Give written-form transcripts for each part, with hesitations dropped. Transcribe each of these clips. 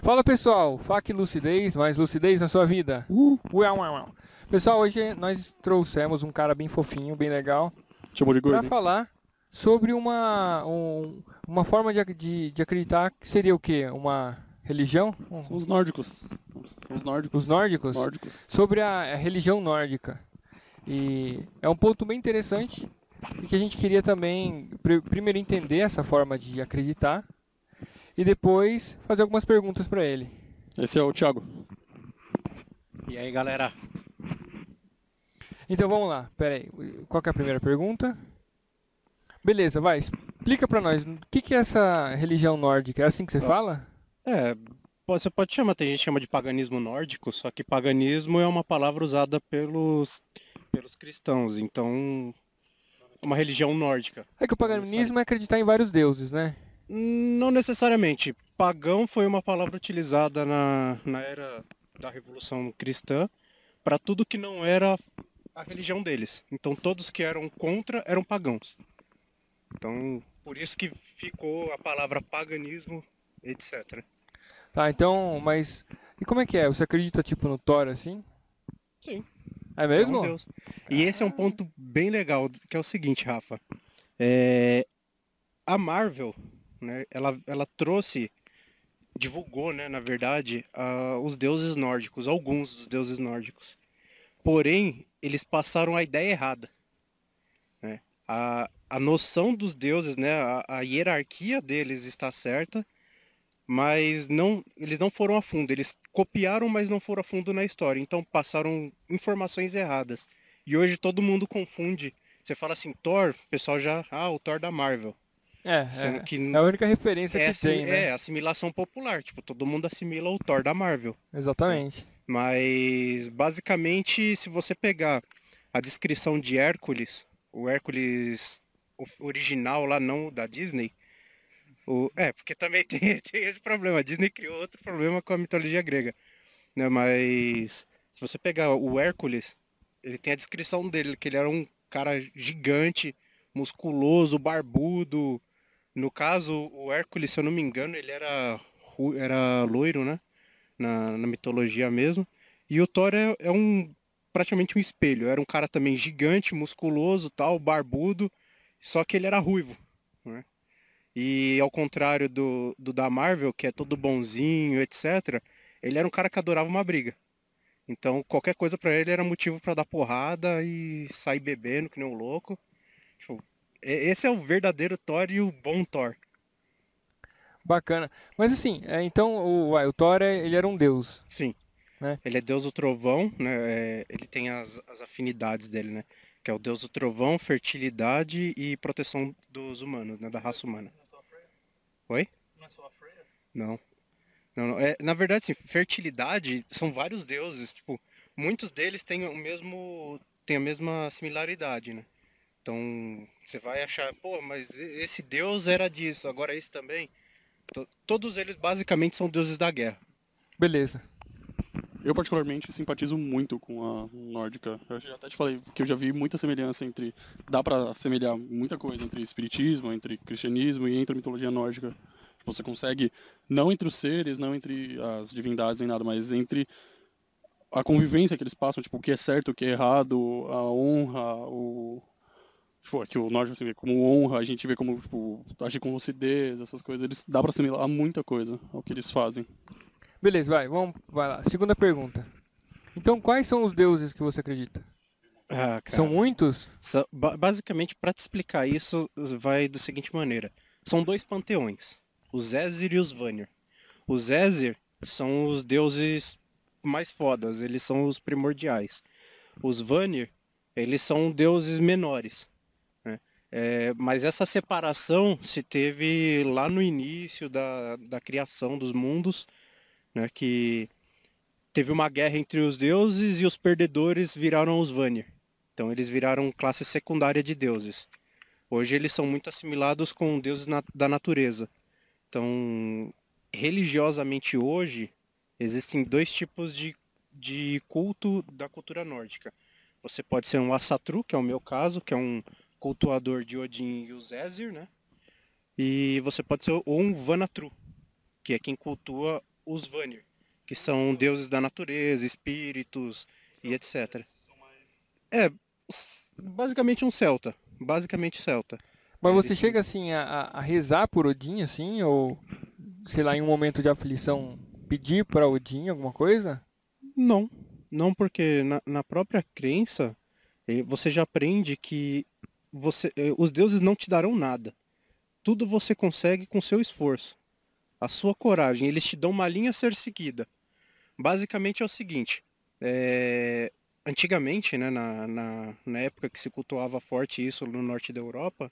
Fala pessoal, FAQ Lucidez, mais lucidez na sua vida. Uau, uau, uau. Pessoal, hoje nós trouxemos um cara bem fofinho, bem legal, Chamou de para gordo, hein? falar sobre uma forma de acreditar que seria o quê? Uma religião? São os nórdicos. São os nórdicos. Os nórdicos? Os nórdicos. Sobre a religião nórdica. E é um ponto bem interessante e que a gente queria também primeiro entender essa forma de acreditar e depois fazer algumas perguntas para ele. Esse é o Thiago. E aí, galera? Então vamos lá, pera aí, qual que é a primeira pergunta? Beleza, vai, explica pra nós, o que é essa religião nórdica? É assim que você fala? Você pode chamar, tem gente que chama de paganismo nórdico, só que paganismo é uma palavra usada pelos cristãos, então é uma religião nórdica. É que o paganismo é acreditar em vários deuses, né? Não necessariamente. Pagão foi uma palavra utilizada na era da Revolução Cristã para tudo que não era a religião deles. Então todos que eram contra eram pagãos. Então, por isso que ficou a palavra paganismo, etc. Tá, então, mas... E como é que é? Você acredita, tipo, no Thor, assim? Sim. É É mesmo? um deus. E esse é um ponto bem legal, que é o seguinte, Rafa. A Marvel, né, ela trouxe, divulgou, né, na verdade, os deuses nórdicos, alguns dos deuses nórdicos. Porém, eles passaram a ideia errada. Né? A noção dos deuses, né, a hierarquia deles está certa, mas eles não foram a fundo. Eles copiaram, mas não foram a fundo na história. Então passaram informações erradas. E hoje todo mundo confunde. Você fala assim, Thor, o pessoal já... Ah, o Thor da Marvel. Sendo que É a única referência que tem, né? é assimilação popular. Tipo, todo mundo assimila o Thor da Marvel. Exatamente. Mas, basicamente, se você pegar a descrição de Hércules, o Hércules original lá, não o da Disney, porque também tem esse problema. A Disney criou outro problema com a mitologia grega. Né? Mas, se você pegar o Hércules, ele tem a descrição dele, que ele era um cara gigante, musculoso, barbudo. No caso, o Hércules, se eu não me engano, ele era loiro, né? Na mitologia mesmo. E o Thor praticamente um espelho. Era um cara também gigante, musculoso, tal, barbudo, só que ele era ruivo. Né? E ao contrário do da Marvel, que é todo bonzinho, etc., ele era um cara que adorava uma briga. Então qualquer coisa pra ele era motivo pra dar porrada e sair bebendo que nem um louco. Tipo, esse é o verdadeiro Thor e o bom Thor. Bacana. Mas assim, então o Thor, ele era um deus, Sim. né? Ele é deus do trovão, né? Ele tem as afinidades dele, né? Que é o deus do trovão, fertilidade e proteção dos humanos, né? Da raça humana. Oi? Não. Não, não. Na verdade, sim, fertilidade são vários deuses. Tipo, muitos deles têm têm a mesma similaridade, né? Então, você vai achar, pô, mas esse deus era disso, agora esse também. Todos eles basicamente são deuses da guerra. Beleza. Eu particularmente simpatizo muito com a nórdica. Eu já até te falei que eu já vi muita semelhança entre... Dá pra assemelhar muita coisa entre espiritismo, entre cristianismo e entre a mitologia nórdica. Você consegue, não entre os seres, não entre as divindades nem nada, mas entre a convivência que eles passam, tipo, o que é certo, o que é errado, a honra, tipo, aqui o nórdico você vê como honra, a gente vê como, tipo, agir com lucidez, essas coisas. Dá pra assimilar muita coisa ao que eles fazem. Beleza, vai lá. Segunda pergunta. Então, quais são os deuses que você acredita? Ah, São cara. muitos? Basicamente, para te explicar isso, vai da seguinte maneira. São dois panteões, os Ézir e os Vanir. Os Ézir são os deuses mais fodas, eles são os primordiais. Os Vanir, eles são deuses menores. Né? Mas essa separação se teve lá no início da criação dos mundos, né, que teve uma guerra entre os deuses e os perdedores viraram os Vanir. Então eles viraram classe secundária de deuses. Hoje eles são muito assimilados com deuses da natureza. Então, religiosamente hoje, existem dois tipos de culto da cultura nórdica. Você pode ser um Asatru, que é o meu caso, que é um cultuador de Odin e os Aesir, né? E você pode ser ou um Vanatru, que é quem cultua os Vanir, que são deuses da natureza, espíritos e etc. É, basicamente um celta. Basicamente celta. Mas você Eles- chega assim a rezar por Odin, assim, ou sei lá, em um momento de aflição, pedir para Odin alguma coisa? Não, não porque na própria crença você já aprende que os deuses não te darão nada. Tudo você consegue com seu esforço. A sua coragem, eles te dão uma linha a ser seguida. Basicamente é o seguinte, antigamente, né, na época que se cultuava forte isso no norte da Europa,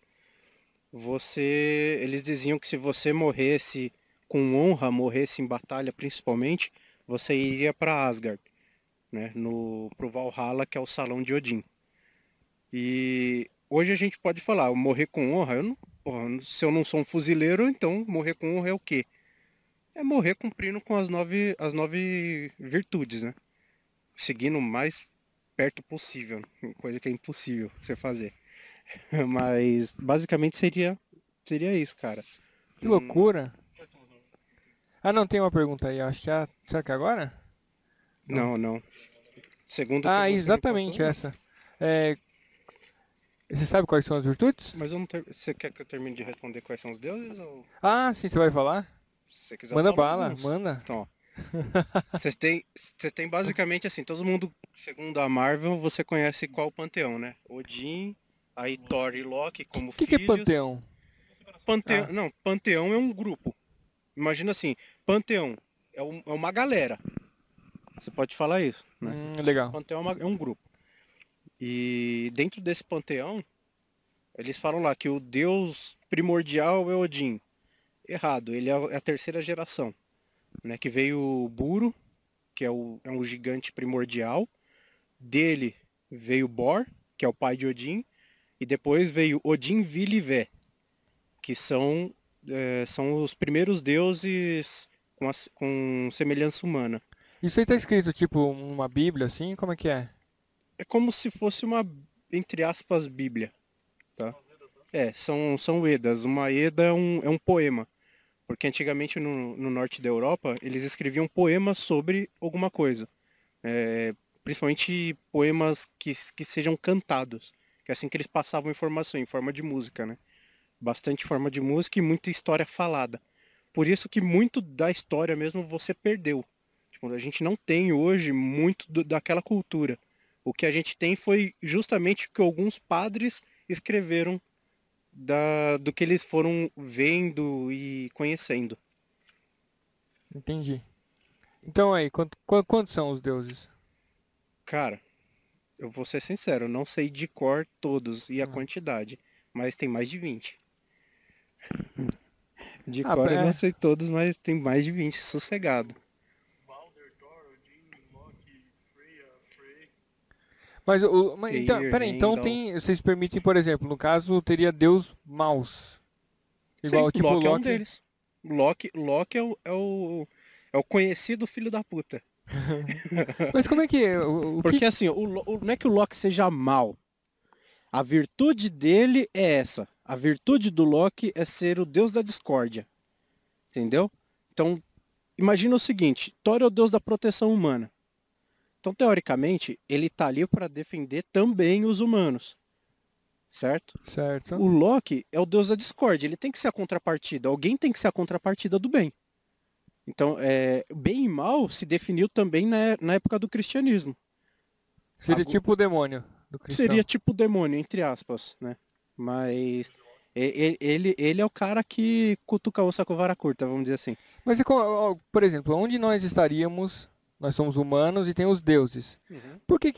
eles diziam que se você morresse com honra, morresse em batalha principalmente, você iria para Asgard, né, pro Valhalla, que é o salão de Odin. E hoje a gente pode falar, morrer com honra, porra, se eu não sou um fuzileiro, então morrer com honra é o quê? É morrer cumprindo com as nove virtudes, né? Seguindo o mais perto possível, coisa que é impossível você fazer. Mas basicamente seria isso, cara. Que loucura. Ah, não, tem uma pergunta aí, acho que é, será que é agora? Não. Segundo o que Ah, você me exatamente passou, essa. É, você sabe quais são as virtudes? mas eu não você quer que eu termine de responder quais são os deuses ou Ah, sim, você vai falar? se você quiser eu Manda falo bala, alguns? manda. Então, ó, você tem basicamente assim, todo mundo, segundo a Marvel, você conhece qual panteão, né? Odin, aí Thor e Loki como O que é filhos. panteão? Panteão, Ah. não, panteão é um grupo. Imagina assim, panteão é uma galera. Você pode falar isso, né? Legal. Panteão é um grupo. E dentro desse panteão, eles falam lá que o deus primordial é Odin. Errado, ele é a terceira geração, né? Que veio o Buro, que é um gigante primordial. Dele veio Bor, que é o pai de Odin. E depois veio Odin, Vili e Vé, que são os primeiros deuses com semelhança humana. Isso aí tá escrito tipo uma bíblia assim? Como é que é? É como se fosse uma, entre aspas, Bíblia, tá? São Edas. Uma Eda é um poema. Porque antigamente no norte da Europa, eles escreviam poemas sobre alguma coisa. Principalmente poemas que sejam cantados. Que é assim que eles passavam informação, em forma de música, né? Bastante forma de música e muita história falada. Por isso que muito da história mesmo você perdeu. Tipo, a gente não tem hoje muito daquela cultura. O que a gente tem foi justamente o que alguns padres escreveram do que eles foram vendo e conhecendo. Entendi. Então aí, quantos são os deuses? Cara, eu vou ser sincero, eu não sei de cor todos e a Ah. quantidade, mas tem mais de 20. De Ah, cor eu não sei todos, mas tem mais de 20, sossegado. Mas então, Tyr, peraí, então Heimdall. vocês permitem, por exemplo, no caso teria deus maus. Igual Sim, tipo Loki é um Loki. deles. Loki é o conhecido filho da puta. Mas como é que é? O que Porque assim, não é que o Loki seja mal. A virtude dele é essa. A virtude do Loki é ser o deus da discórdia. Entendeu? Então, imagina o seguinte, Thor é o deus da proteção humana. Então, teoricamente, ele tá ali para defender também os humanos. Certo? Certo. O Loki é o deus da discórdia, ele tem que ser a contrapartida, alguém tem que ser a contrapartida do bem. Então, bem e mal se definiu também na época do cristianismo. Seria tipo o demônio do cristão. Seria tipo o demônio, entre aspas, né? Mas ele é o cara que cutuca a onça com vara curta, vamos dizer assim. Mas, por exemplo, onde nós estaríamos? Nós somos humanos e tem os deuses. Por que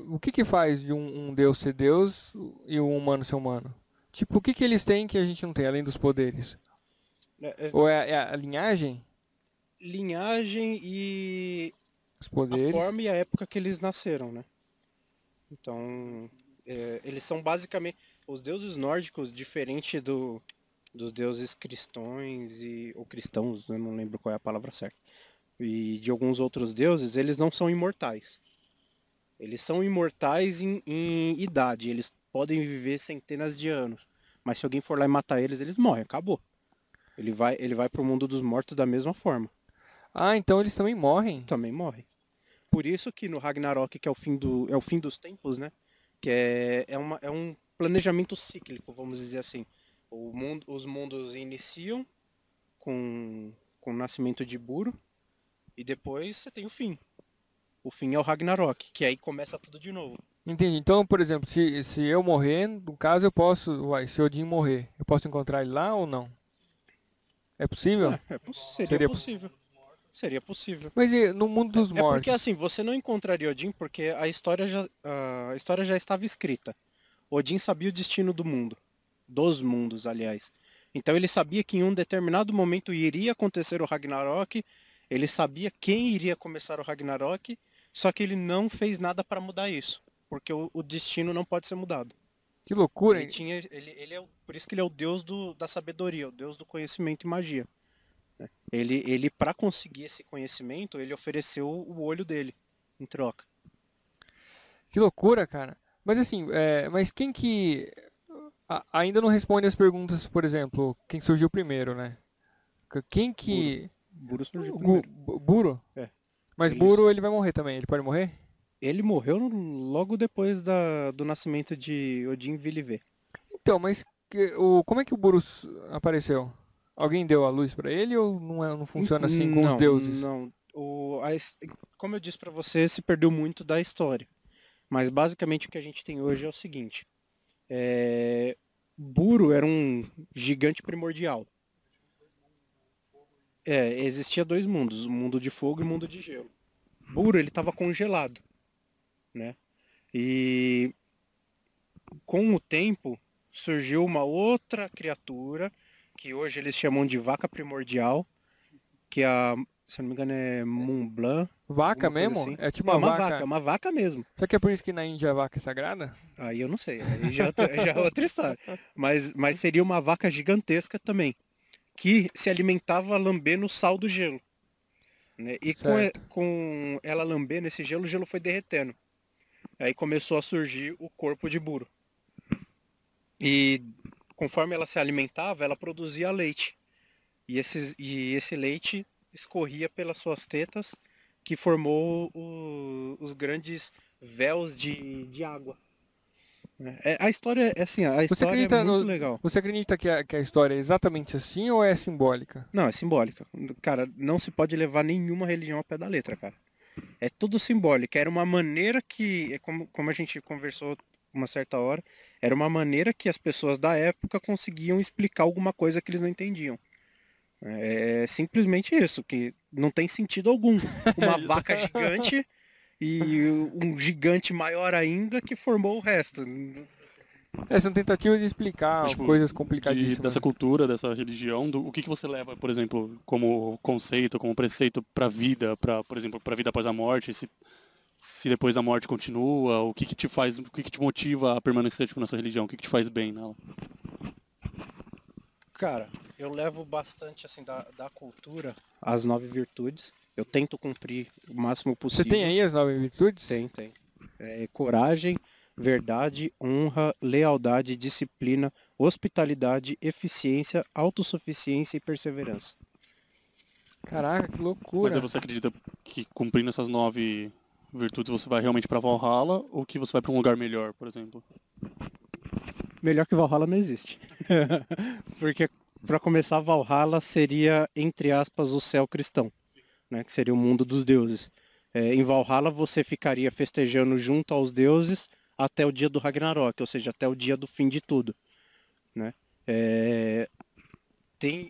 o que faz de um deus ser deus e um humano ser humano? Tipo, o que que eles têm que a gente não tem, além dos poderes? Ou é a linhagem? Linhagem e Os a poderes? forma e a época que eles nasceram, né? Então, eles são basicamente os deuses nórdicos, diferente dos deuses cristãos ou cristãos, eu não lembro qual é a palavra certa. E de alguns outros deuses, eles não são imortais. Eles são imortais em idade, eles podem viver centenas de anos. Mas se alguém for lá e matar eles, eles morrem, acabou. Ele vai pro mundo dos mortos da mesma forma. Ah, então eles também morrem. Também morrem. Por isso que no Ragnarok, que é o fim dos tempos, né? Que é um planejamento cíclico, vamos dizer assim. Os mundos iniciam com o nascimento de Buro e depois você tem o fim. O fim é o Ragnarok, que aí começa tudo de novo. Entendi. Então, por exemplo, se eu morrer, no caso eu posso, se Odin morrer, eu posso encontrar ele lá ou não? É possível? Seria Seria possível. Seria possível. Mas e no mundo dos É porque mortos? assim, você não encontraria Odin porque a história já estava escrita. Odin sabia o destino do mundo. Dos mundos, aliás. Então ele sabia que em um determinado momento iria acontecer o Ragnarok. Ele sabia quem iria começar o Ragnarok. Só que ele não fez nada para mudar isso. Porque o destino não pode ser mudado. Que loucura, Ele hein? tinha, por isso que ele é o deus da sabedoria, o deus do conhecimento e magia. Ele para conseguir esse conhecimento, ele ofereceu o olho dele em troca. Que loucura, cara. Mas assim, mas quem que ainda não responde as perguntas, por exemplo, quem surgiu primeiro, né? Quem Buro. que Buro surgiu o primeiro. Buro? É. Mas Buro ele vai morrer também, ele pode morrer? Ele morreu logo depois do nascimento de Odin Viliver. Então, mas como é que o Buro apareceu? Alguém deu a luz pra ele ou não funciona assim com os Não, deuses? não. Como eu disse pra você, se perdeu muito da história. Mas basicamente o que a gente tem hoje é o seguinte. Buro era um gigante primordial. Existia dois mundos, o mundo de fogo e o mundo de gelo. Buro, ele estava congelado, né? E com o tempo surgiu uma outra criatura, que hoje eles chamam de vaca primordial, que se eu não me engano é Moonblanc, Vaca alguma coisa mesmo? assim. É tipo É uma uma vaca. vaca, é uma vaca mesmo. Será que é por isso que na Índia a vaca é sagrada? Aí eu não sei, aí já é outra história. Mas seria uma vaca gigantesca também, que se alimentava lambendo o sal do gelo. Né? E Certo. com ela lambendo esse gelo, o gelo foi derretendo. Aí começou a surgir o corpo de Buro. E conforme ela se alimentava, ela produzia leite. E esse leite escorria pelas suas tetas, que formou os grandes véus de água. A história é assim, a Você história é acredita muito legal. Você acredita que a história é exatamente assim ou é simbólica? Não, é simbólica. Cara, não se pode levar nenhuma religião ao pé da letra, cara. É tudo simbólico. Era uma maneira que, como a gente conversou uma certa hora, era uma maneira que as pessoas da época conseguiam explicar alguma coisa que eles não entendiam. É simplesmente isso, que não tem sentido algum. Uma vaca gigante e um gigante maior ainda que formou o resto. São tentativas de explicar Mas, tipo, coisas complicadíssimas. dessa cultura, dessa religião, o que você leva, por exemplo, como conceito, como preceito para a vida, por exemplo, para a vida após a morte, se depois da morte continua, o que te faz, o que te motiva a permanecer tipo, nessa religião, o que te faz bem nela? Cara, eu levo bastante assim da cultura as 9 virtudes. Eu tento cumprir o máximo possível. Você tem aí as 9 virtudes? Tem. Coragem, verdade, honra, lealdade, disciplina, hospitalidade, eficiência, autossuficiência e perseverança. Caraca, que Mas loucura. aí você acredita que cumprindo essas 9 virtudes você vai realmente para Valhalla ou que você vai para um lugar melhor, por exemplo? Melhor que Valhalla não existe. Porque para começar, Valhalla seria, entre aspas, o céu cristão, né? Que seria o mundo dos deuses. Em Valhalla você ficaria festejando junto aos deuses até o dia do Ragnarok, ou seja, até o dia do fim de tudo, né?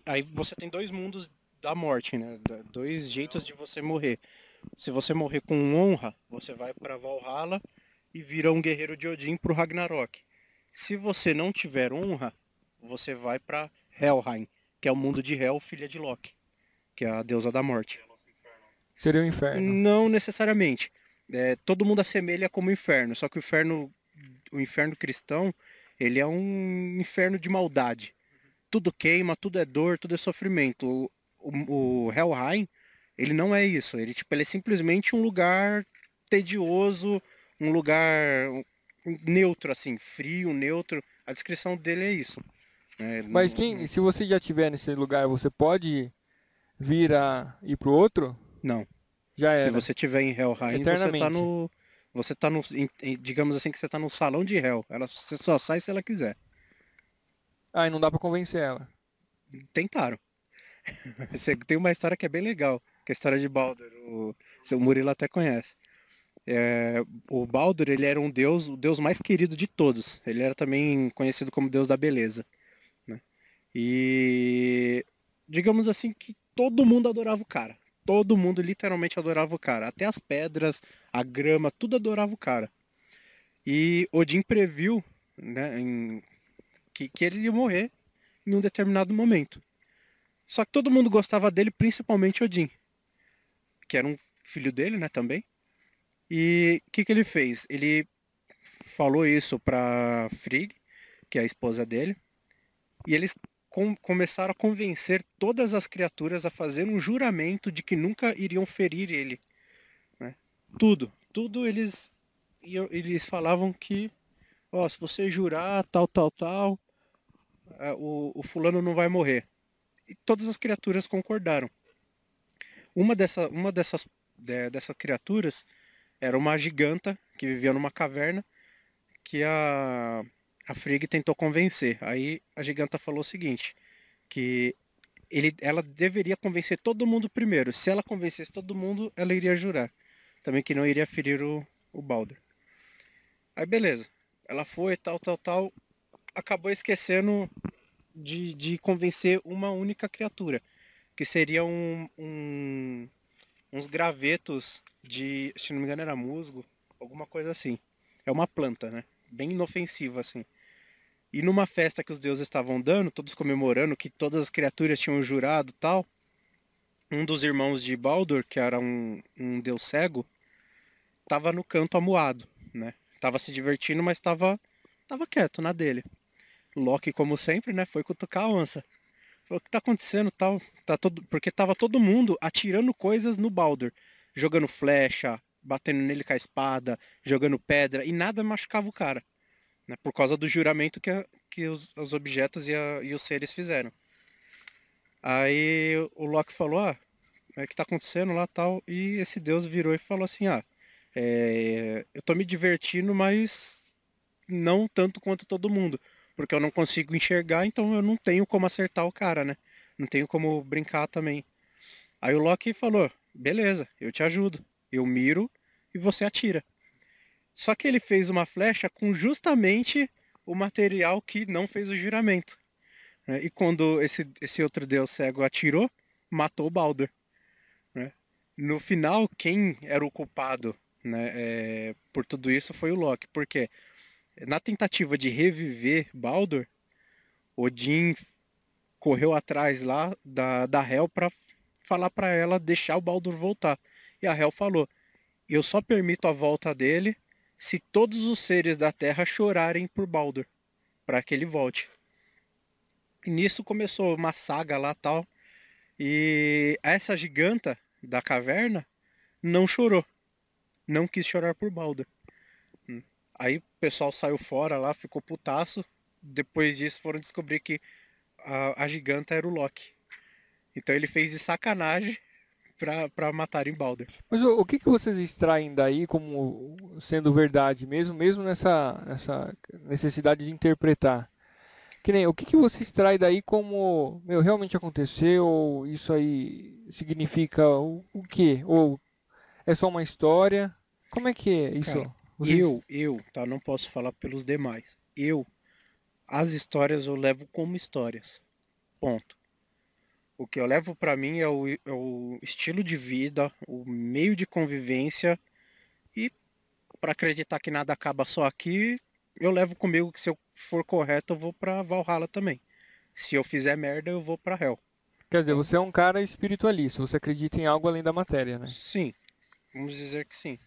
Aí você tem dois mundos da morte, né? Dois jeitos de você morrer. Se você morrer com honra, você vai para Valhalla e vira um guerreiro de Odin pro Ragnarok. Se você não tiver honra, você vai para Helheim, que é o mundo de Hel, filha de Loki, que é a deusa da morte. Seria o inferno. Não necessariamente. Todo mundo assemelha como inferno, só que o inferno cristão, ele é um inferno de maldade. Tudo queima, tudo é dor, tudo é sofrimento. O Helheim, ele não é isso. Ele é simplesmente um lugar tedioso, um lugar neutro, assim, frio, neutro. A descrição dele é isso. Mas se você já estiver nesse lugar, você pode vir a ir pro outro? Não. Já Se era. você estiver em Helheim, Eternamente. Você tá no. Digamos assim que você tá no salão de Hel. Você só sai se ela quiser. Ah, e não dá pra convencer ela. Tentaram. Você tem uma história que é bem legal, que é a história de Baldur. O Murilo até conhece. O Baldur, ele era um deus, o deus mais querido de todos. Ele era também conhecido como deus da beleza, né? E digamos assim que todo mundo adorava o cara. Todo mundo literalmente adorava o cara. Até as pedras, a grama, tudo adorava o cara. E Odin previu, né, que ele ia morrer em um determinado momento. Só que todo mundo gostava dele, principalmente Odin, que era um filho dele, né, também. E o que ele fez? Ele falou isso para Frigg, que é a esposa dele, e eles começaram a convencer todas as criaturas a fazer um juramento de que nunca iriam ferir ele, né? Tudo eles falavam que, ó, se você jurar tal, tal, tal, o fulano não vai morrer. E todas as criaturas concordaram. Dessas criaturas era uma giganta que vivia numa caverna que a Frigg tentou convencer. Aí a giganta falou o seguinte, que ela deveria convencer todo mundo primeiro. Se ela convencesse todo mundo, ela iria jurar. Também que não iria ferir o Baldur. Aí beleza. Ela foi, tal, tal, tal. Acabou esquecendo de convencer uma única criatura. Que seria uns gravetos de, se não me engano era musgo, alguma coisa assim. É uma planta, né? Bem inofensiva, assim. E numa festa que os deuses estavam dando, todos comemorando que todas as criaturas tinham jurado e tal, um dos irmãos de Baldur, que era um deus cego, tava no canto amuado, né? Tava se divertindo, mas tava quieto na dele. Loki, como sempre, né, foi cutucar a onça. Falou, o que tá acontecendo, tal? Porque tava todo mundo atirando coisas no Baldur, jogando flecha, batendo nele com a espada, jogando pedra, e nada machucava o cara, né? Por causa do juramento que os objetos e os seres fizeram. Aí o Loki falou, o que tá acontecendo lá, tal? E esse deus virou e falou assim, eu tô me divertindo, mas não tanto quanto todo mundo, porque eu não consigo enxergar, então eu não tenho como acertar o cara, né? Não tenho como brincar também. Aí o Loki falou, beleza, eu te ajudo. Eu miro e você atira. Só que ele fez uma flecha com justamente o material que não fez o juramento, né? E quando esse outro deus cego atirou, matou o Baldur, né? No final, quem era o culpado, né, por tudo isso foi o Loki, porque na tentativa de reviver Baldur, Odin correu atrás lá da Hel para falar para ela deixar o Baldur voltar. E a Hel falou: eu só permito a volta dele se todos os seres da Terra chorarem por Baldur, para que ele volte. E nisso começou uma saga lá tal. E essa giganta da caverna não chorou, não quis chorar por Baldur. Aí o pessoal saiu fora lá, ficou putaço. Depois disso foram descobrir que a giganta era o Loki. Então ele fez de sacanagem pra matarem Baldur. Mas o que vocês extraem daí como sendo verdade, mesmo nessa necessidade de interpretar? Que nem, o que você extrai daí como, meu, realmente aconteceu, ou isso aí significa o quê? Ou é só uma história? Como é que é Cara, isso? Vocês... tá? Não posso falar pelos demais. As histórias eu levo como histórias. Ponto. O que eu levo pra mim é o estilo de vida, o meio de convivência e pra acreditar que nada acaba só aqui, eu levo comigo que se eu for correto, eu vou pra Valhalla também. Se eu fizer merda, eu vou pra Hell. Quer dizer, Então, você é um cara espiritualista, você acredita em algo além da matéria, né? sim, vamos dizer que sim.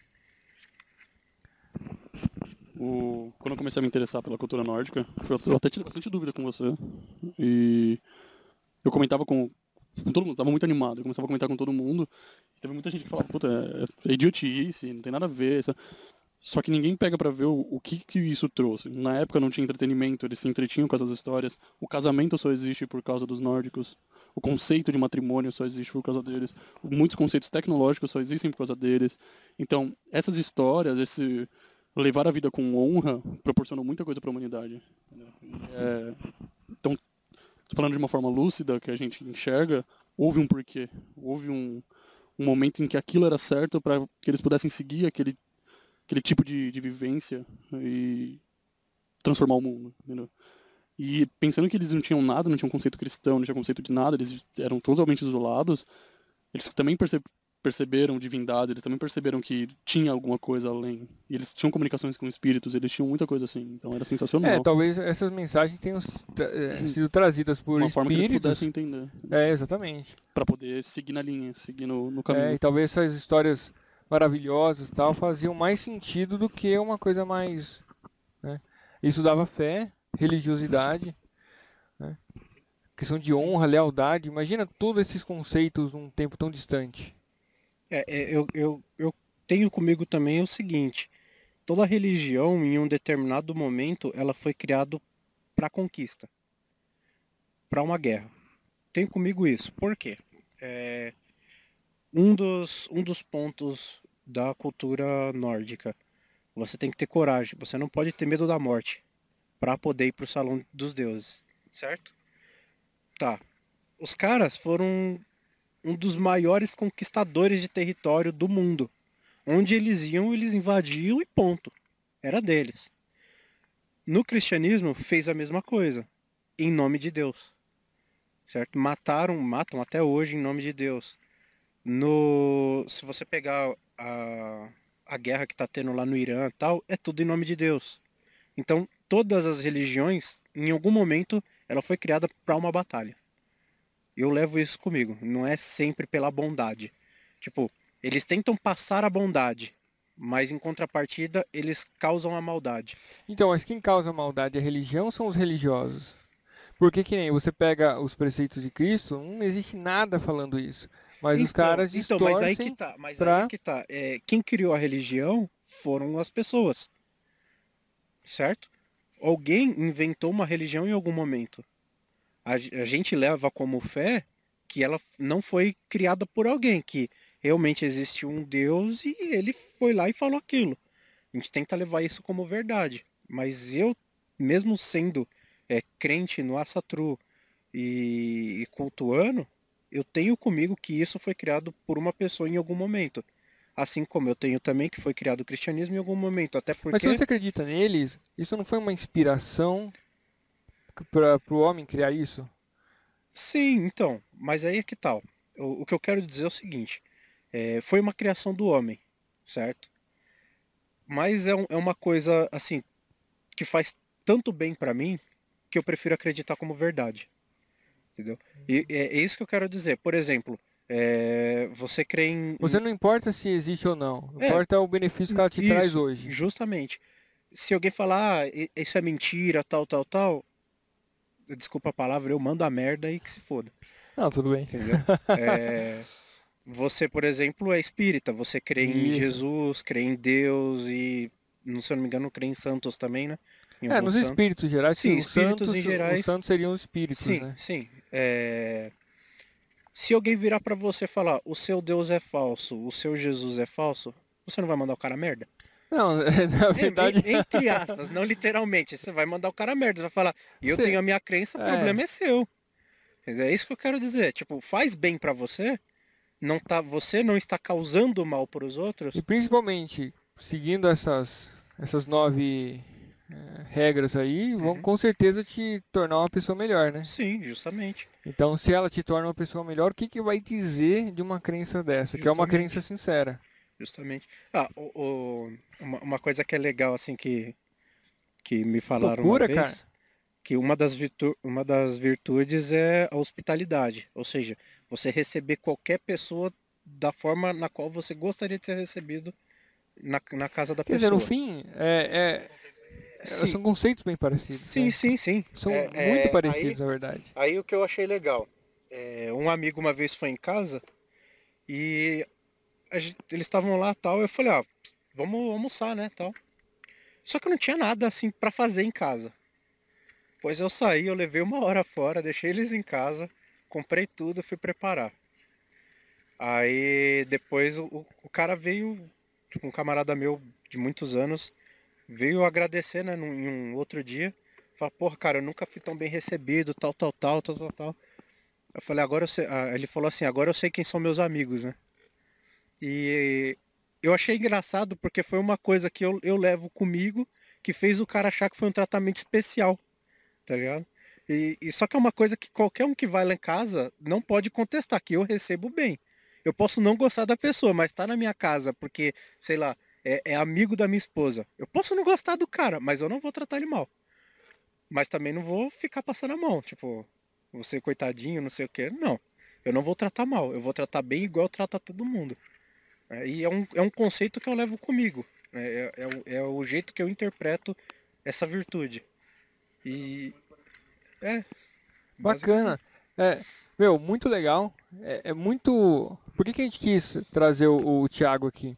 Quando eu comecei a me interessar pela cultura nórdica, eu até tive bastante dúvida com você. E eu comentava com todo mundo, tava muito animado. Eu começava a comentar com todo mundo. E teve muita gente que falava, puta, é idiotice, não tem nada a ver. Só que ninguém pega pra ver o que isso trouxe. Na época não tinha entretenimento, eles se entretinham com essas histórias. O casamento só existe por causa dos nórdicos. O conceito de matrimônio só existe por causa deles. Muitos conceitos tecnológicos só existem por causa deles. Então, essas histórias, esse levar a vida com honra, proporcionou muita coisa pra humanidade. Entendeu? Então, tô falando de uma forma lúcida, que a gente enxerga, houve um porquê. Houve um momento em que aquilo era certo para que eles pudessem seguir aquele tipo de vivência e transformar o mundo, entendeu? E pensando que eles não tinham nada, não tinham conceito cristão, não tinham conceito de nada, eles eram totalmente isolados, eles também perceberam divindade, eles também perceberam que tinha alguma coisa além. E eles tinham comunicações com espíritos, eles tinham muita coisa assim, então era sensacional. Talvez essas mensagens tenham sido trazidas por Uma forma que eles espíritos. pudessem entender. Exatamente. Para poder seguir na linha, seguir no E caminho. talvez essas histórias maravilhosas tal faziam mais sentido do que uma coisa mais, né? Isso dava fé, religiosidade, né? Questão de honra, lealdade. Imagina todos esses conceitos num tempo tão distante. Eu tenho comigo também o seguinte: toda religião, em um determinado momento, ela foi criada para conquista, para uma guerra. Tenho comigo isso. Por quê? Um dos pontos da cultura nórdica. Você tem que ter coragem. Você não pode ter medo da morte para poder ir para o salão dos deuses, certo? Tá. Os caras foram um dos maiores conquistadores de território do mundo. Onde eles iam, eles invadiam e ponto. Era deles. No cristianismo fez a mesma coisa, em nome de Deus. Certo? Matam até hoje em nome de Deus. Se você pegar a guerra que está tendo lá no Irã e tal, é tudo em nome de Deus. Então, todas as religiões, em algum momento, ela foi criada para uma batalha. Eu levo isso comigo. Não é sempre pela bondade. Tipo, eles tentam passar a bondade, mas em contrapartida, eles causam a maldade. Então, mas quem causa maldade à religião são os religiosos. Porque que nem você pega os preceitos de Cristo, não existe nada falando isso. Mas os caras distorcem mas aí que tá. Aí que tá. Quem criou a religião foram as pessoas. Certo? Alguém inventou uma religião em algum momento. A gente leva como fé que ela não foi criada por alguém, que realmente existe um Deus e ele foi lá e falou aquilo. A gente tenta levar isso como verdade. Mas eu, mesmo sendo crente no Assatru e cultuando, eu tenho comigo que isso foi criado por uma pessoa em algum momento. Assim como eu tenho também que foi criado o cristianismo em algum momento. Até Mas se porque... você acredita neles, isso não foi uma inspiração para o homem criar isso? Sim, então. Mas aí é que tal. O que eu quero dizer é o seguinte. Foi uma criação do homem, certo? Mas é uma coisa, assim, que faz tanto bem pra mim que eu prefiro acreditar como verdade. Entendeu? E é isso que eu quero dizer. Por exemplo, você crê em... Você não importa se existe ou não, É, importa o benefício que ela te traz isso, hoje. justamente. Se alguém falar, isso é mentira, tal, tal, tal, desculpa a palavra, eu mando a merda e que se foda. Não, tudo bem. Entendeu? Você, por exemplo, é espírita, você crê em Isso. Jesus, crê em Deus e, se eu não me engano, crê em santos também, né? Em alguns Nos santos. espíritos gerais, Sim, os espíritos santos, em gerais. os santos seriam os espíritos, Sim, né? sim. Se alguém virar pra você e falar, o seu Deus é falso, o seu Jesus é falso, você não vai mandar o cara merda? Não, na verdade... Entre aspas, não literalmente. Você vai mandar o cara merda, você vai falar, eu Você- tenho a minha crença, o problema é seu. É isso que eu quero dizer. Tipo, faz bem pra você, você não está causando mal pros outros. E principalmente, seguindo essas 9 regras aí, vão com certeza te tornar uma pessoa melhor, né? Sim, justamente. Então, se ela te torna uma pessoa melhor, o que que vai dizer de uma crença dessa? Que é uma Justamente. crença sincera. Justamente. Uma coisa que é legal, assim, que que me falaram Loucura, uma cara. vez que uma das virtudes é a hospitalidade. Ou seja, você receber qualquer pessoa da forma na qual você gostaria de ser recebido na casa da Quer dizer, no pessoa. fim, Sim, são conceitos bem parecidos, sim, né? sim, sim. São muito Aí, parecidos, na verdade. aí o que eu achei legal, um amigo uma vez foi em casa e eles estavam lá tal, eu falei, vamos almoçar, né, tal. Só que eu não tinha nada assim pra fazer em casa. Pois eu saí, eu levei uma hora fora, deixei eles em casa, comprei tudo, fui preparar. Aí depois o cara veio, tipo, um camarada meu de muitos anos, veio agradecer, né, em um outro dia. Fala, porra, cara, eu nunca fui tão bem recebido, tal, tal, tal, tal, tal, tal. Eu falei, agora eu sei. Ele falou assim, agora eu sei quem são meus amigos, né? E eu achei engraçado porque foi uma coisa que eu levo comigo que fez o cara achar que foi um tratamento especial, tá ligado? E só que é uma coisa que qualquer um que vai lá em casa não pode contestar, que eu recebo bem. Eu posso não gostar da pessoa, mas tá na minha casa porque, sei lá, é amigo da minha esposa. Eu posso não gostar do cara, mas eu não vou tratar ele mal. Mas também não vou ficar passando a mão, tipo, você coitadinho, não sei o que. Não, eu não vou tratar mal, eu vou tratar bem igual eu trato a todo mundo. E é um conceito que eu levo comigo. Né? É o jeito que eu interpreto essa virtude. E é, basicamente. Bacana. É, meu, muito legal. É muito. Por que que a gente quis trazer o Thiago aqui?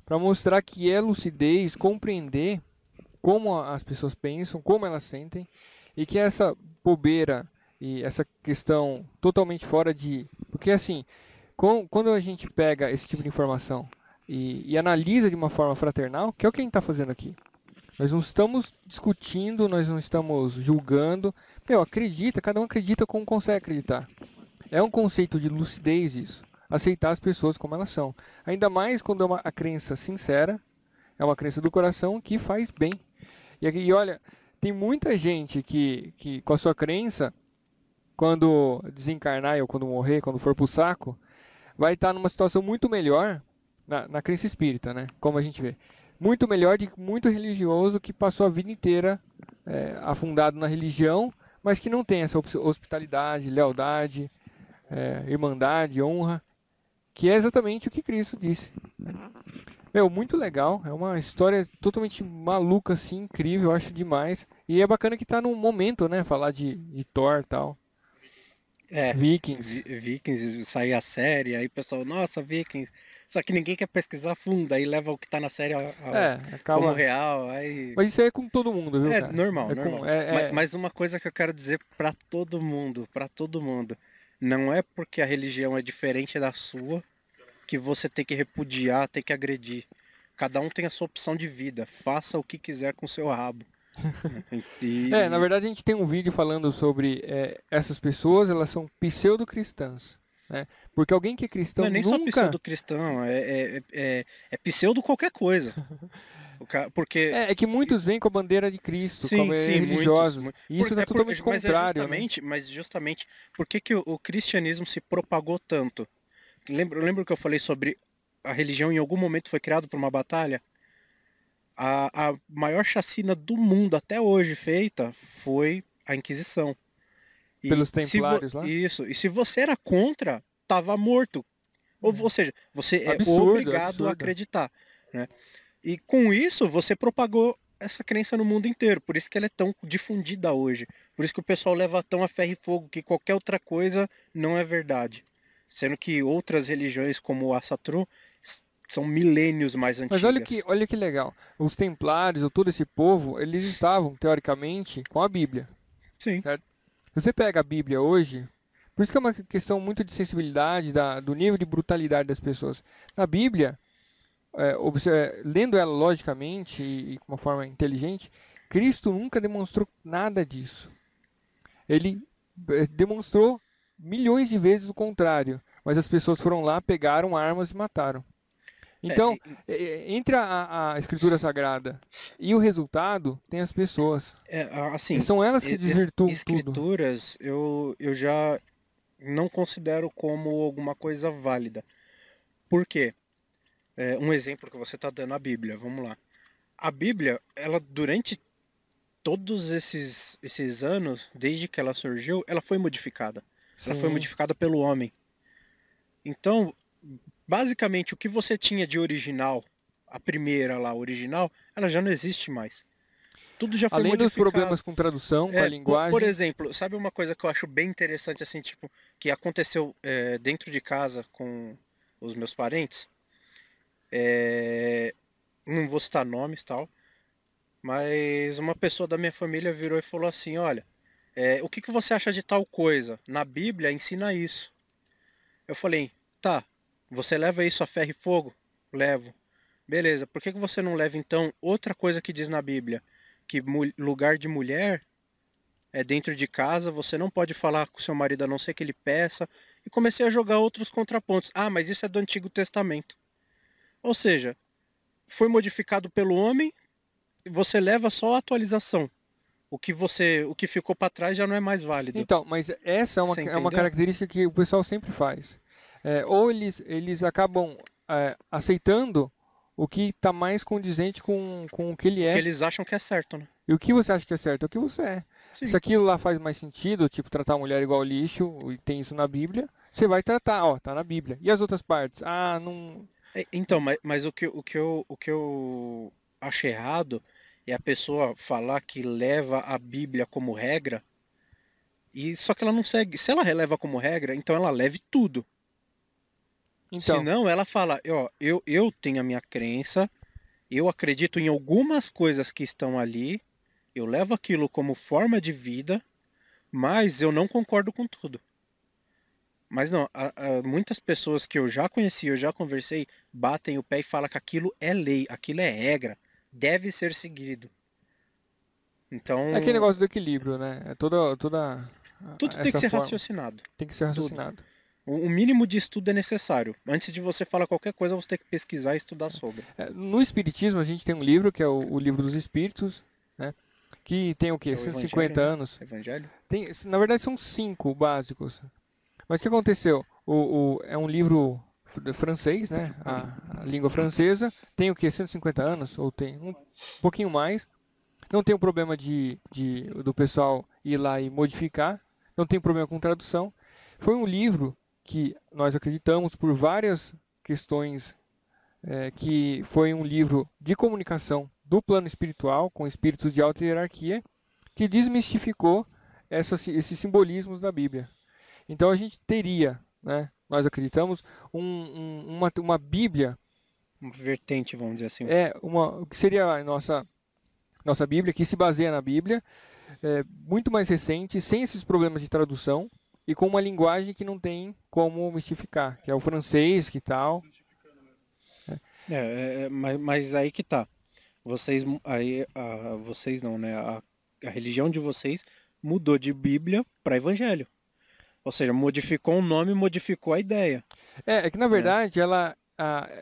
Para mostrar que é lucidez, compreender como as pessoas pensam, como elas sentem, e que essa bobeira e essa questão totalmente fora de. Porque assim, quando a gente pega esse tipo de informação e analisa de uma forma fraternal, que é o que a gente está fazendo aqui. Nós não estamos discutindo, nós não estamos julgando. Meu, acredita, cada um acredita como consegue acreditar. É um conceito de lucidez isso. Aceitar as pessoas como elas são. Ainda mais quando é uma a crença sincera, é uma crença do coração que faz bem. E olha, tem muita gente que com a sua crença, quando desencarnar ou quando morrer, quando for pro saco, vai estar numa situação muito melhor na crença espírita, né? Como a gente vê. Muito melhor de muito religioso que passou a vida inteira afundado na religião, mas que não tem essa hospitalidade, lealdade, irmandade, honra, que é exatamente o que Cristo disse. Meu, muito legal, é uma história totalmente maluca, assim, incrível, eu acho demais. E é bacana que tá num momento, né, falar de Thor e tal. Vikings. Vikings sair a série, aí o pessoal, nossa, Vikings. Só que ninguém quer pesquisar fundo, aí leva o que tá na série como Acaba. real, aí. Mas isso aí é com todo mundo, viu, É cara? normal, É com. normal. Mas uma coisa que eu quero dizer pra todo mundo, não é porque a religião é diferente da sua que você tem que repudiar, tem que agredir. Cada um tem a sua opção de vida, faça o que quiser com o seu rabo. Na E verdade a gente tem um vídeo falando sobre essas pessoas, elas são pseudo-cristãs, né? Porque alguém que é não é cristão nem só nunca. pseudo-cristão, é pseudo qualquer coisa. Porque É que muitos vêm com a bandeira de Cristo, com a sim, bandeira sim, muitos. religiosos. E isso é totalmente contrário, né? Mas justamente, por que que o cristianismo se propagou tanto? Lembro que eu falei sobre a religião em algum momento foi criada por uma batalha? A maior chacina do mundo até hoje feita foi a Inquisição. Pelos templários lá. Isso, e se você era contra, estava morto. Ou seja, você é Absurdo, obrigado a absurdo. acreditar, né? E com isso você propagou essa crença no mundo inteiro. Por isso que ela é tão difundida hoje. Por isso que o pessoal leva tão a ferro e fogo que qualquer outra coisa não é verdade. Sendo que outras religiões, como o Asatru, são milênios mais Mas antigas. olha que legal. Os templários, ou todo esse povo, eles estavam, teoricamente, com a Bíblia. Sim. Certo? Você pega a Bíblia hoje, por isso que é uma questão muito de sensibilidade, do nível de brutalidade das pessoas. Na Bíblia, lendo ela logicamente e com uma forma inteligente, Cristo nunca demonstrou nada disso. Ele demonstrou milhões de vezes o contrário, mas as pessoas foram lá, pegaram armas e mataram. É, Então, entre a Escritura Sagrada e o resultado, tem as pessoas. E assim, são elas que desvirtuam tudo. escrituras eu já não considero como alguma coisa válida. Por quê? Um exemplo que você está dando, a Bíblia, vamos lá. A Bíblia, ela durante todos esses anos, desde que ela surgiu, ela foi modificada. Ela foi Sim. modificada pelo homem. Então, basicamente, o que você tinha de original, a primeira lá, original, ela já não existe mais. Tudo já foi Além dos modificado. problemas com tradução, com a Por linguagem. exemplo, sabe uma coisa que eu acho bem interessante, assim, tipo, que aconteceu dentro de casa com os meus parentes? Não vou citar nomes, tal, mas uma pessoa da minha família virou e falou assim, olha, o que você acha de tal coisa? Na Bíblia ensina isso. Eu falei, tá, você leva isso a ferro e fogo? Levo. Beleza, por que você não leva então outra coisa que diz na Bíblia? Que lugar de mulher é dentro de casa, você não pode falar com seu marido a não ser que ele peça. E comecei a jogar outros contrapontos. Ah, mas isso é do Antigo Testamento. Ou seja, foi modificado pelo homem e você leva só a atualização. O que ficou para trás já não é mais válido. Então, mas essa Você é uma entendeu? característica que o pessoal sempre faz. Ou eles acabam aceitando o que está mais condizente com o que ele Porque é. eles acham que é certo, né? E o que você acha que é certo é o que você é. Sim. Se aquilo lá faz mais sentido, tipo tratar a mulher igual lixo, e tem isso na Bíblia, você vai tratar, ó, tá na Bíblia. E as outras partes? Ah, não. Então, mas o que eu acho errado é a pessoa falar que leva a Bíblia como regra, e só que ela não segue. Se ela releva como regra, então ela leve tudo. Então, Senão ela fala, ó, eu tenho a minha crença, eu acredito em algumas coisas que estão ali, eu levo aquilo como forma de vida, mas eu não concordo com tudo. Mas não, muitas pessoas que eu já conheci, eu já conversei, batem o pé e falam que aquilo é lei, aquilo é regra, deve ser seguido. Então, é aquele negócio do equilíbrio, né? É toda tudo tem que essa ser forma. raciocinado. Tem que ser Tudo. raciocinado. O mínimo de estudo é necessário. Antes de você falar qualquer coisa, você tem que pesquisar e estudar sobre. No Espiritismo, a gente tem um livro, que é o Livro dos Espíritos, né? Que tem o quê? É o 150 Evangelho, né? anos. Evangelho? Na verdade, são 5 básicos. Mas o que aconteceu? É um livro francês, né? A língua francesa. Tem o quê? 150 anos? Ou tem um pouquinho mais. Não tem o problema do pessoal ir lá e modificar. Não tem problema com tradução. Foi um livro que nós acreditamos por várias questões que foi um livro de comunicação do plano espiritual, com espíritos de alta hierarquia, que desmistificou esses simbolismos da Bíblia. Então a gente teria, né, nós acreditamos, uma Bíblia, Uma vertente, vamos dizer assim. o que seria a nossa Bíblia, que se baseia na Bíblia, muito mais recente, sem esses problemas de tradução, e com uma linguagem que não tem como mistificar, que é o francês, que tal. Mas aí que tá. Vocês, vocês não, né? A religião de vocês mudou de Bíblia para Evangelho. Ou seja, modificou o nome, modificou a ideia. É que na verdade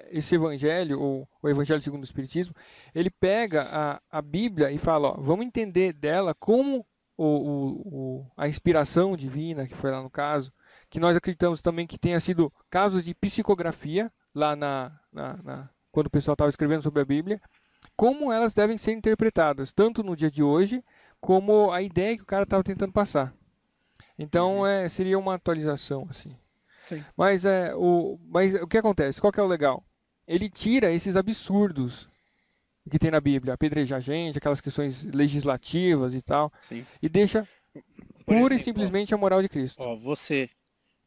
esse evangelho, ou o evangelho segundo o Espiritismo, ele pega a Bíblia e fala, ó, vamos entender dela como a inspiração divina, que foi lá no caso, que nós acreditamos também que tenha sido casos de psicografia, lá quando o pessoal estava escrevendo sobre a Bíblia, como elas devem ser interpretadas, tanto no dia de hoje, como a ideia que o cara estava tentando passar. Então seria uma atualização, assim. Sim. Mas o que acontece? Qual que é o legal? Ele tira esses absurdos que tem na Bíblia, apedrejar a gente, aquelas questões legislativas e tal, Sim. e deixa pura e simplesmente a moral de Cristo. Ó, você,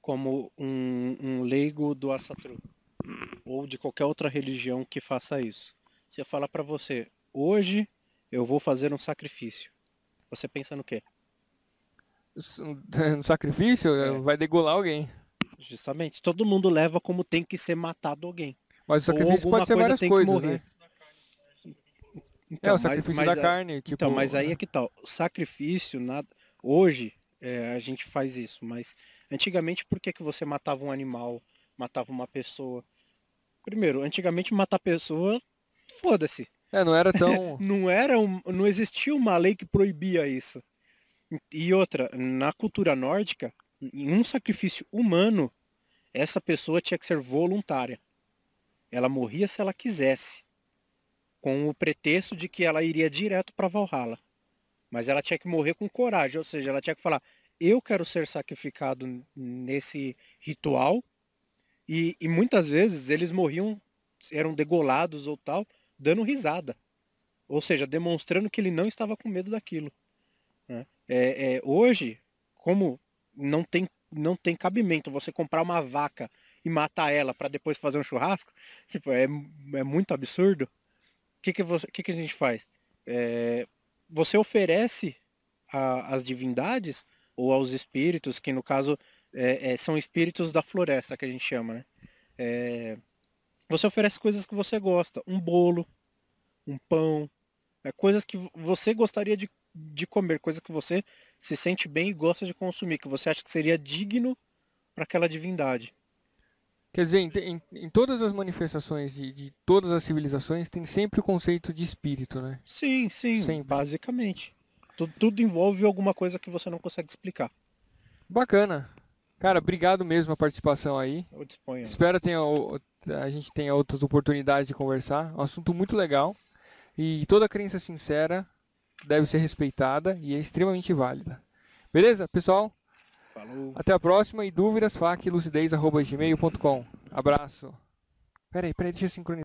como um leigo do Assatru, ou de qualquer outra religião que faça isso, você fala pra você, hoje eu vou fazer um sacrifício. Você pensa no quê? No sacrifício, vai degolar alguém. Justamente, todo mundo leva como tem que ser matado alguém. Mas o Ou sacrifício alguma pode ser coisa várias tem coisas, que morrer. né? Então, O sacrifício da carne, tipo... Então, mas aí é que tal. Sacrifício, nada. Hoje a gente faz isso, mas antigamente por que você matava um animal, matava uma pessoa? Primeiro, antigamente matar pessoa, foda-se. não era tão... Não existia uma lei que proibia isso. E outra, na cultura nórdica, em um sacrifício humano, essa pessoa tinha que ser voluntária. Ela morria se ela quisesse, com o pretexto de que ela iria direto para Valhalla. Mas ela tinha que morrer com coragem, ou seja, ela tinha que falar, eu quero ser sacrificado nesse ritual. E muitas vezes eles morriam, eram degolados ou tal, dando risada. Ou seja, demonstrando que ele não estava com medo daquilo, né? Hoje, como não tem cabimento você comprar uma vaca e matar ela para depois fazer um churrasco, tipo, é muito absurdo. O que a gente faz? Você oferece às divindades ou aos espíritos, que no caso são espíritos da floresta que a gente chama, né? Você oferece coisas que você gosta, um bolo, um pão, coisas que você gostaria de comer, coisas que você se sente bem e gosta de consumir, que você acha que seria digno para aquela divindade. Quer dizer, em todas as manifestações de todas as civilizações tem sempre o conceito de espírito, né? Sim, sim, Sempre. basicamente. Tudo envolve alguma coisa que você não consegue explicar. Bacana. Cara, obrigado mesmo a participação aí. Eu disponho. Espero a gente tenha outras oportunidades de conversar. É um assunto muito legal. E toda crença sincera deve ser respeitada e é extremamente válida. Beleza, pessoal? Falou. Até a próxima e dúvidas, faclucidez@gmail.com. Abraço. Peraí, deixa eu sincronizar.